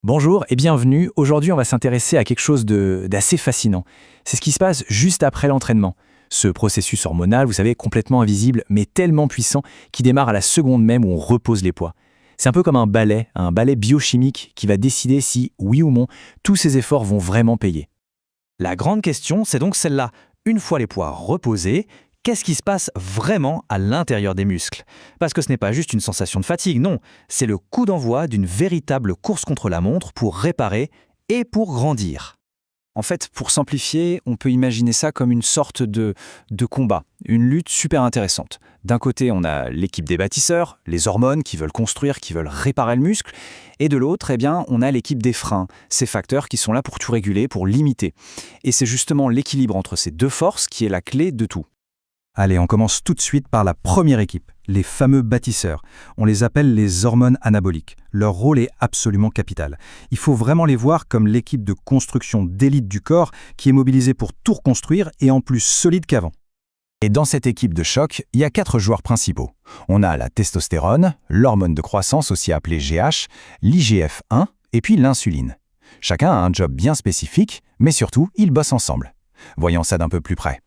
Bonjour et bienvenue. Aujourd'hui, on va s'intéresser à quelque chose d'assez fascinant. C'est ce qui se passe juste après l'entraînement. Ce processus hormonal, vous savez, complètement invisible, mais tellement puissant, qui démarre à la seconde même où on repose les poids. C'est un peu comme un balai biochimique qui va décider si, oui ou non, tous ces efforts vont vraiment payer. La grande question, c'est donc celle-là. Une fois les poids reposés, qu'est-ce qui se passe vraiment à l'intérieur des muscles? Parce que ce n'est pas juste une sensation de fatigue, non, c'est le coup d'envoi d'une véritable course contre la montre pour réparer et pour grandir. En fait, pour simplifier, on peut imaginer ça comme une sorte de combat, une lutte super intéressante. D'un côté, on a l'équipe des bâtisseurs, les hormones qui veulent construire, qui veulent réparer le muscle, et de l'autre, on a l'équipe des freins, ces facteurs qui sont là pour tout réguler, pour limiter. Et c'est justement l'équilibre entre ces deux forces qui est la clé de tout. Allez, on commence tout de suite par la première équipe, les fameux bâtisseurs. On les appelle les hormones anaboliques. Leur rôle est absolument capital. Il faut vraiment les voir comme l'équipe de construction d'élite du corps qui est mobilisée pour tout reconstruire et en plus solide qu'avant. Et dans cette équipe de choc, il y a 4 joueurs principaux. On a la testostérone, l'hormone de croissance aussi appelée GH, l'IGF-1 et puis l'insuline. Chacun a un job bien spécifique, mais surtout, ils bossent ensemble. Voyons ça d'un peu plus près.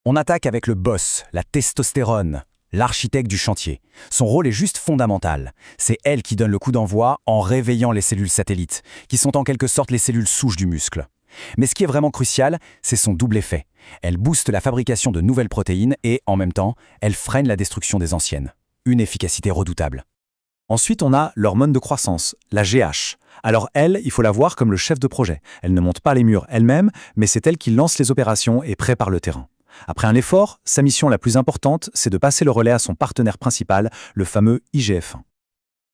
On attaque avec le boss, la testostérone, l'architecte du chantier. Son rôle est juste fondamental. C'est elle qui donne le coup d'envoi en réveillant les cellules satellites, qui sont en quelque sorte les cellules souches du muscle. Mais ce qui est vraiment crucial, c'est son double effet. Elle booste la fabrication de nouvelles protéines et, en même temps, elle freine la destruction des anciennes. Une efficacité redoutable. Ensuite, on a l'hormone de croissance, la GH. Alors elle, il faut la voir comme le chef de projet. Elle ne monte pas les murs elle-même, mais c'est elle qui lance les opérations et prépare le terrain. Après un effort, sa mission la plus importante, c'est de passer le relais à son partenaire principal, le fameux IGF-1.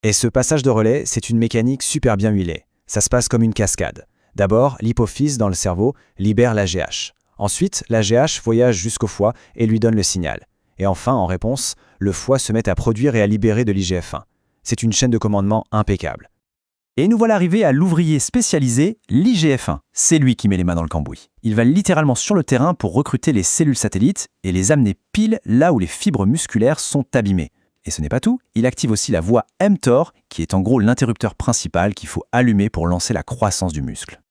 Et ce passage de relais, c'est une mécanique super bien huilée. Ça se passe comme une cascade. D'abord, l'hypophyse dans le cerveau libère la GH. Ensuite, la GH voyage jusqu'au foie et lui donne le signal. Et enfin, en réponse, le foie se met à produire et à libérer de l'IGF-1. C'est une chaîne de commandement impeccable. Et nous voilà arrivés à l'ouvrier spécialisé, l'IGF-1. C'est lui qui met les mains dans le cambouis. Il va littéralement sur le terrain pour recruter les cellules satellites et les amener pile là où les fibres musculaires sont abîmées. Et ce n'est pas tout, il active aussi la voie mTOR, qui est en gros l'interrupteur principal qu'il faut allumer pour lancer la croissance du muscle.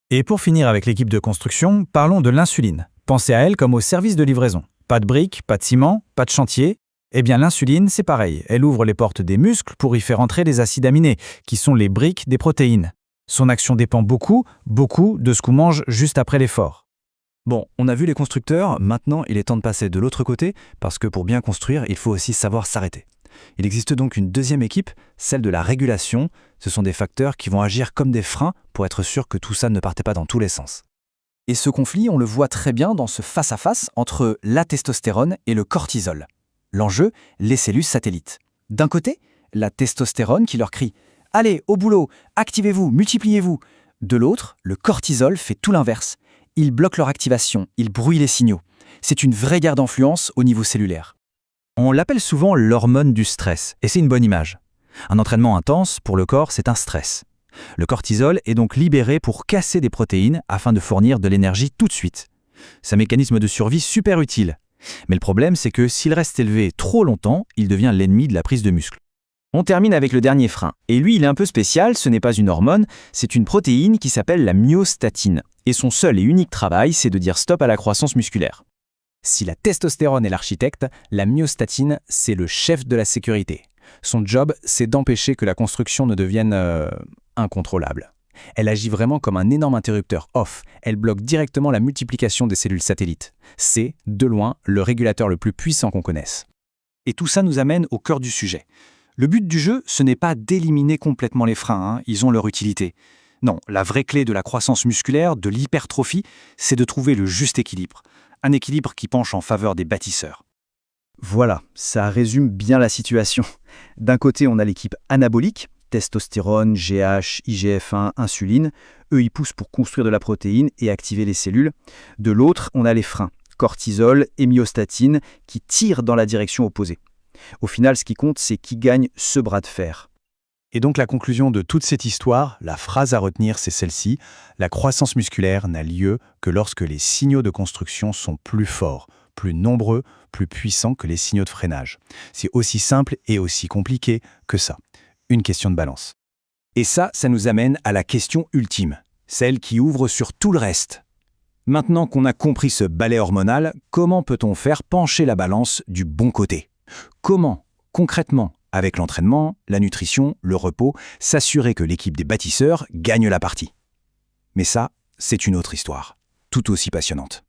Et pour finir avec l'équipe de construction, parlons de l'insuline. Pensez à elle comme au service de livraison. Pas de briques, pas de ciment, pas de chantier. Eh bien l'insuline, c'est pareil. Elle ouvre les portes des muscles pour y faire entrer les acides aminés, qui sont les briques des protéines. Son action dépend beaucoup de ce qu'on mange juste après l'effort. Bon, on a vu les constructeurs, maintenant il est temps de passer de l'autre côté, parce que pour bien construire, il faut aussi savoir s'arrêter. Il existe donc une deuxième équipe, celle de la régulation. Ce sont des facteurs qui vont agir comme des freins pour être sûr que tout ça ne partait pas dans tous les sens. Et ce conflit, on le voit très bien dans ce face-à-face entre la testostérone et le cortisol. L'enjeu, les cellules satellites. D'un côté, la testostérone qui leur crie « Allez, au boulot, activez-vous, multipliez-vous ». De l'autre, le cortisol fait tout l'inverse. Il bloque leur activation, il brouille les signaux. C'est une vraie guerre d'influence au niveau cellulaire. On l'appelle souvent l'hormone du stress, et c'est une bonne image. Un entraînement intense, pour le corps, c'est un stress. Le cortisol est donc libéré pour casser des protéines afin de fournir de l'énergie tout de suite. C'est un mécanisme de survie super utile. Mais le problème, c'est que s'il reste élevé trop longtemps, il devient l'ennemi de la prise de muscle. On termine avec le dernier frein. Et lui, il est un peu spécial, ce n'est pas une hormone, c'est une protéine qui s'appelle la myostatine. Et son seul et unique travail, c'est de dire stop à la croissance musculaire. Si la testostérone est l'architecte, la myostatine, c'est le chef de la sécurité. Son job, c'est d'empêcher que la construction ne devienne incontrôlable. Elle agit vraiment comme un énorme interrupteur off. Elle bloque directement la multiplication des cellules satellites. C'est, de loin, le régulateur le plus puissant qu'on connaisse. Et tout ça nous amène au cœur du sujet. Le but du jeu, ce n'est pas d'éliminer complètement les freins, ils ont leur utilité. Non, la vraie clé de la croissance musculaire, de l'hypertrophie, c'est de trouver le juste équilibre. Un équilibre qui penche en faveur des bâtisseurs. Voilà, ça résume bien la situation. D'un côté, on a l'équipe anabolique, testostérone, GH, IGF-1, insuline. Eux, ils poussent pour construire de la protéine et activer les cellules. De l'autre, on a les freins, cortisol et myostatine, qui tirent dans la direction opposée. Au final, ce qui compte, c'est qui gagne ce bras de fer. Et donc la conclusion de toute cette histoire, la phrase à retenir, c'est celle-ci. La croissance musculaire n'a lieu que lorsque les signaux de construction sont plus forts, plus nombreux, plus puissants que les signaux de freinage. C'est aussi simple et aussi compliqué que ça. Une question de balance. Et ça nous amène à la question ultime, celle qui ouvre sur tout le reste. Maintenant qu'on a compris ce balai hormonal, comment peut-on faire pencher la balance du bon côté? Comment, concrètement, avec l'entraînement, la nutrition, le repos, s'assurer que l'équipe des bâtisseurs gagne la partie? Mais ça, c'est une autre histoire, tout aussi passionnante.